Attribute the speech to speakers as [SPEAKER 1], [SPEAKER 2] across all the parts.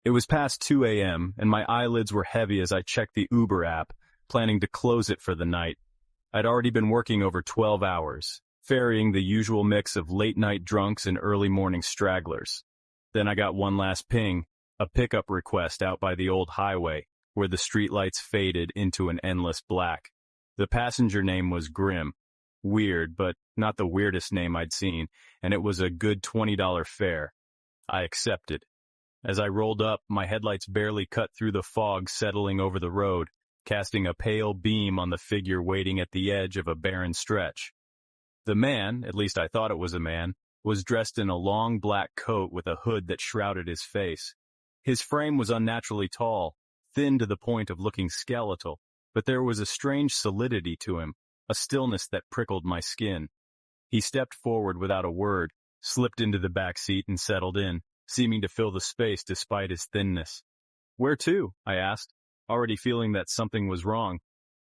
[SPEAKER 1] It was past 2 a.m., and my eyelids were heavy as I checked the Uber app, planning to close it for the night. I'd already been working over 12 hours, ferrying the usual mix of late-night drunks and early-morning stragglers. Then I got one last ping, a pickup request out by the old highway, where the streetlights faded into an endless black. The passenger name was Grim. Weird, but not the weirdest name I'd seen, and it was a good $20 fare. I accepted. As I rolled up, my headlights barely cut through the fog settling over the road, casting a pale beam on the figure waiting at the edge of a barren stretch. The man, at least I thought it was a man, was dressed in a long black coat with a hood that shrouded his face. His frame was unnaturally tall, thin to the point of looking skeletal, but there was a strange solidity to him, a stillness that prickled my skin. He stepped forward without a word, slipped into the back seat and settled in, seeming to fill the space despite his thinness. "Where to?" I asked, already feeling that something was wrong.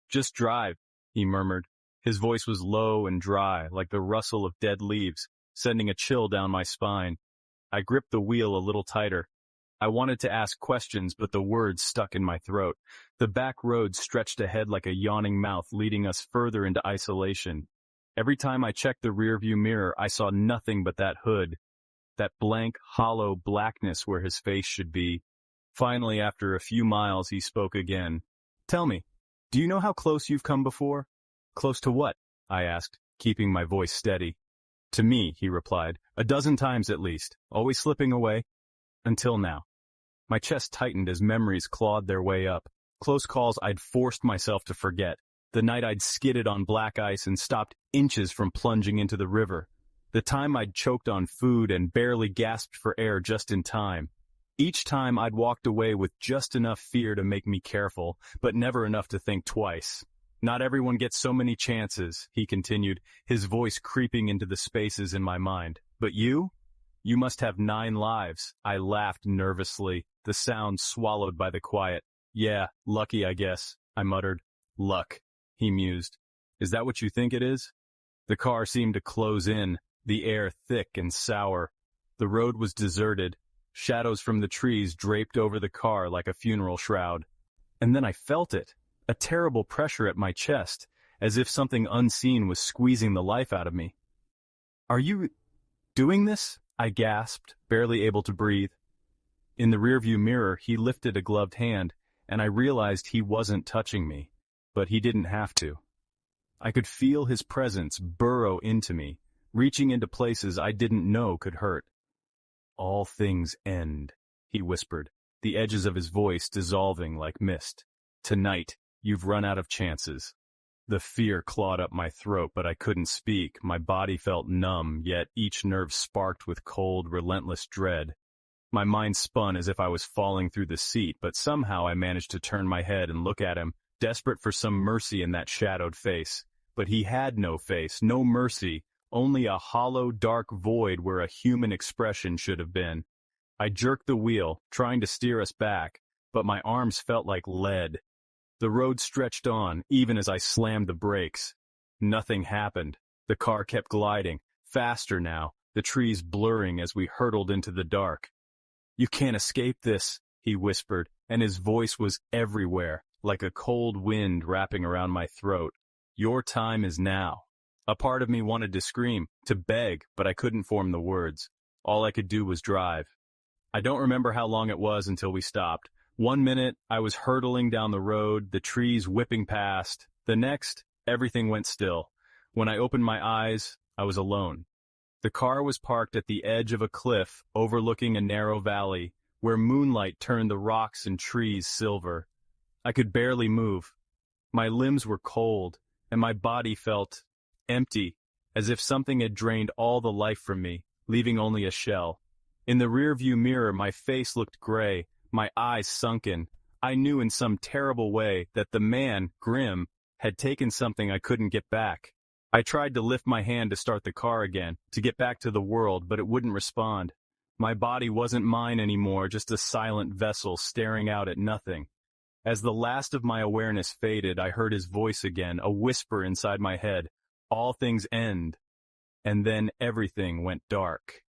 [SPEAKER 1] "Just drive," he murmured. His voice was low and dry, like the rustle of dead leaves, sending a chill down my spine. I gripped the wheel a little tighter. I wanted to ask questions, but the words stuck in my throat. The back road stretched ahead like a yawning mouth, leading us further into isolation. Every time I checked the rearview mirror, I saw nothing but that hood, that blank, hollow blackness where his face should be. Finally, after a few miles, he spoke again. "Tell me, do you know how close you've come before?" "Close to what?" I asked, keeping my voice steady. "To me," he replied, "a dozen times at least, always slipping away. Until now." My chest tightened as memories clawed their way up. Close calls I'd forced myself to forget. The night I'd skidded on black ice and stopped inches from plunging into the river. The time I'd choked on food and barely gasped for air just in time. Each time I'd walked away with just enough fear to make me careful, but never enough to think twice. "Not everyone gets so many chances," he continued, his voice creeping into the spaces in my mind. "But you? You must have 9 lives." I laughed nervously, the sound swallowed by the quiet. "Yeah, lucky, I guess," I muttered. "Luck," he mused. "Is that what you think it is?" The car seemed to close in, the air thick and sour. The road was deserted. Shadows from the trees draped over the car like a funeral shroud. And then I felt it, a terrible pressure at my chest, as if something unseen was squeezing the life out of me. "Are you doing this?" I gasped, barely able to breathe. In the rearview mirror, he lifted a gloved hand, and I realized he wasn't touching me, but he didn't have to. I could feel his presence burrow into me, reaching into places I didn't know could hurt. "All things end," he whispered, the edges of his voice dissolving like mist. "Tonight, you've run out of chances." The fear clawed up my throat, but I couldn't speak. My body felt numb, yet each nerve sparked with cold, relentless dread. My mind spun as if I was falling through the seat, but somehow I managed to turn my head and look at him, desperate for some mercy in that shadowed face. But he had no face, no mercy, only a hollow, dark void where a human expression should have been. I jerked the wheel, trying to steer us back, but my arms felt like lead. The road stretched on, even as I slammed the brakes. Nothing happened. The car kept gliding, faster now, the trees blurring as we hurtled into the dark. "You can't escape this," he whispered, and his voice was everywhere, like a cold wind wrapping around my throat. "Your time is now." A part of me wanted to scream, to beg, but I couldn't form the words. All I could do was drive. I don't remember how long it was until we stopped. 1 minute, I was hurtling down the road, the trees whipping past. The next, everything went still. When I opened my eyes, I was alone. The car was parked at the edge of a cliff overlooking a narrow valley, where moonlight turned the rocks and trees silver. I could barely move. My limbs were cold, and my body felt empty, as if something had drained all the life from me, leaving only a shell. In the rearview mirror, my face looked gray, my eyes sunken. I knew in some terrible way that the man, Grim, had taken something I couldn't get back. I tried to lift my hand to start the car again, to get back to the world, but it wouldn't respond. My body wasn't mine anymore, just a silent vessel staring out at nothing. As the last of my awareness faded, I heard his voice again, a whisper inside my head. "All things end." And then everything went dark.